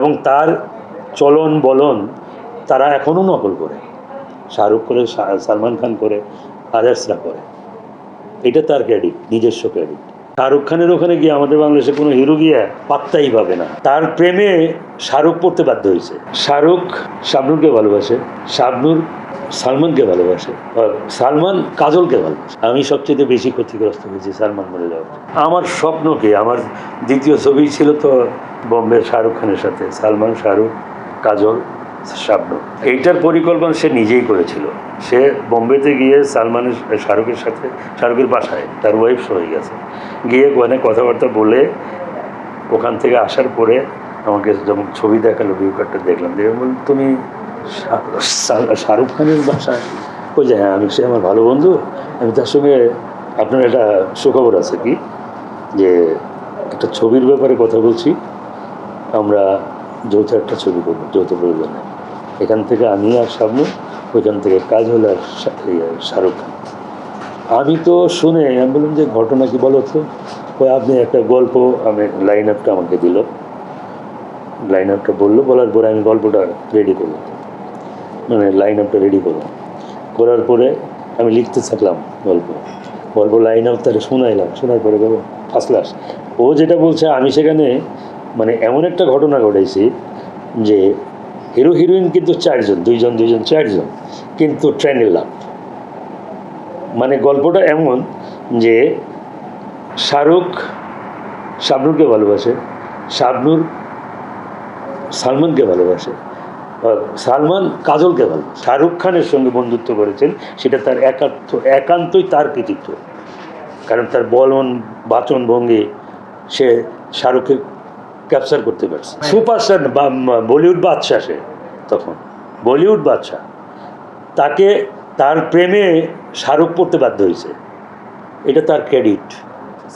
এবং তার চলন বলন তারা এখনও নকল করে, শাহরুখ করে, সালমান খান করে, আদার্সরা করে। এটা তার ক্রেডিট, নিজস্ব ক্রেডিট। শাহরুখ খানের ওখানে গিয়ে আমাদের বাংলাদেশে কোনো হিরো গিয়া পাত্তাই পাবে না। তার প্রেমে শাহরুখ পড়তে বাধ্য হয়েছে। শাহরুখ শাবনূরকে ভালোবাসে, শাবনূর সালমানকে ভালোবাসে, সালমান কাজলকে ভালোবাসে। আমি সবচেয়ে বেশি ক্ষতিগ্রস্ত হয়েছি সালমান মরে যাওয়ার। আমার স্বপ্নকে, আমার দ্বিতীয় ছবি ছিল তো বম্বে শাহরুখ খানের সাথে, সালমান, শাহরুখ, কাজল, শাবনূর। এইটার পরিকল্পনা সে নিজেই করেছিল। সে বোম্বেতে গিয়ে সালমানের, শাহরুখের সাথে, শাহরুখের বাসায় তার ওয়াইফ হয়ে গেছে, গিয়ে ওখানে কথাবার্তা বলে ওখান থেকে আসার পরে আমাকে যখন ছবি দেখালো, ভিউ কার্ডটা দেখলাম, দেখে বল তুমি শাহরুখ খানের বাসায়? ওই যে হ্যাঁ, আমি, সে আমার ভালো বন্ধু, আমি তার সঙ্গে, আপনার একটা সুখবর আছে কি, যে একটা ছবির ব্যাপারে কথা বলছি, আমরা যৌথ একটা ছবি করবো, যৌথ প্রয়োজনে। এখান থেকে আমি আর শাবনূর, ওইখান থেকে কাজল আর শাহরুখ খান। আমি তো শুনে আমি বললাম যে ঘটনা কি বলো তো? ওই আপনি একটা গল্প, আমি লাইন আপটা আমাকে দিল, লাইন আপটা বললো, বলার পরে আমি গল্পটা রেডি করলাম, মানে লাইন আপটা রেডি করলাম, করার পরে আমি লিখতে থাকলাম গল্প লাইন আপ তারা শোনাইলাম, শোনার পরে বলো ফার্স্ট ক্লাস। ও যেটা বলছে, আমি সেখানে মানে এমন একটা ঘটনা ঘটাইছি যে হিরো হিরোইন কিন্তু দুইজন চারজন, কিন্তু ট্রেনের লাভ। মানে গল্পটা এমন যে শাহরুখ শাবনূরকে ভালোবাসে, শাবনূর সালমানকে ভালোবাসে, সালমান কাজলকে ভালোবাসে। শাহরুখ খানের সঙ্গে বন্ধুত্ব করেছেন, সেটা তার একান্তই তার কৃতিত্ব। কারণ তার বলন, বাচন ভঙ্গি সে শাহরুখকে ক্যাপচার করতে পারছে। সুপারস্টার, বলিউড বাদশাহ সে তখন, বলিউড বাদশাহ। তাকে, তার প্রেমে শাহরুখ পড়তে বাধ্য হয়েছে। এটা তার ক্রেডিট,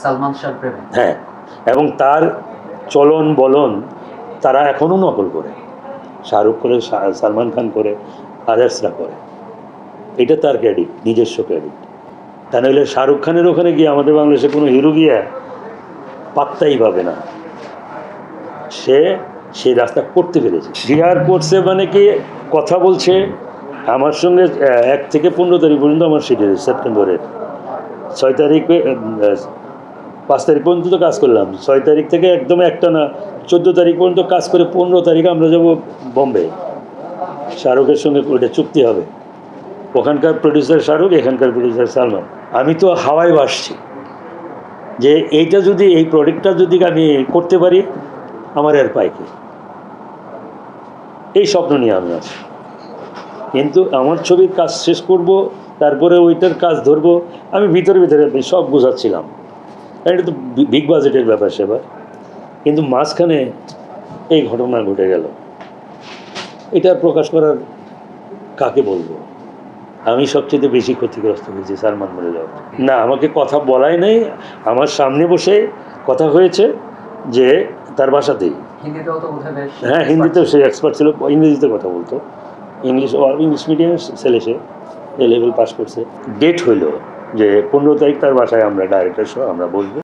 সালমান শাহ প্রেমে। হ্যাঁ, এবং তার চলন বলন তারা এখনও নকল করে, শাহরুখ করে, সালমান খান করে, আদার্সরা করে। এটা তার ক্রেডিট, নিজস্ব ক্রেডিট। তা নইলে শাহরুখ খানের ওখানে গিয়ে আমাদের বাংলাদেশে কোনো হিরো গিয়া পাত্তাই পাবে না। সে সেই রাস্তা করতে পেরেছে, বিহার করছে, মানে কি কথা বলছে আমার সঙ্গে। 1 থেকে 15 তারিখ পর্যন্ত আমার শিডিউল, সেপ্টেম্বরের 6 তারিখে, 5 তারিখ পর্যন্ত তো কাজ করলাম, 6 তারিখ থেকে একদম একটা না 14 তারিখ পর্যন্ত কাজ করে 15 তারিখে আমরা যাব বম্বে। শাহরুখের সঙ্গে ওইটা চুক্তি হবে, ওখানকার প্রডিউসার শাহরুখ, এখানকার প্রডিউসার সালমান। আমি তো হাওয়ায় ভাসছি যে এইটা যদি, এই প্রোডাক্টটা যদি আমি করতে পারি, আমার আর পাই কি, এই স্বপ্ন নিয়ে আমি আছি। কিন্তু আমার ছবির কাজ শেষ করব, তারপরে ওইটার কাজ ধরবো, আমি ভিতরে সব বোঝাচ্ছিলাম। এটা তো বিগ বাজেটের ব্যাপার সেবার, কিন্তু মাঝখানে এই ঘটনা ঘটে গেল। এটা প্রকাশ করার কাকে বলবো? আমি সবচেয়ে বেশি ক্ষতিগ্রস্ত হয়েছি সালমান মরে যাওয়ার। না, আমাকে কথা বলাই নেই, আমার সামনে বসে কথা হয়েছে যে তার বাসাতেই। হ্যাঁ, হিন্দিতেও সে এক্সপার্ট ছিল, ইংরেজিতে কথা বলতো, ইংলিশ মিডিয়ামের ছেলে, সে এ লেভেল পাস করছে। ডেট হইল যে 15 তারিখ তার বাসায় আমরা ডাইরেক্টর সহ আমরা বসবো।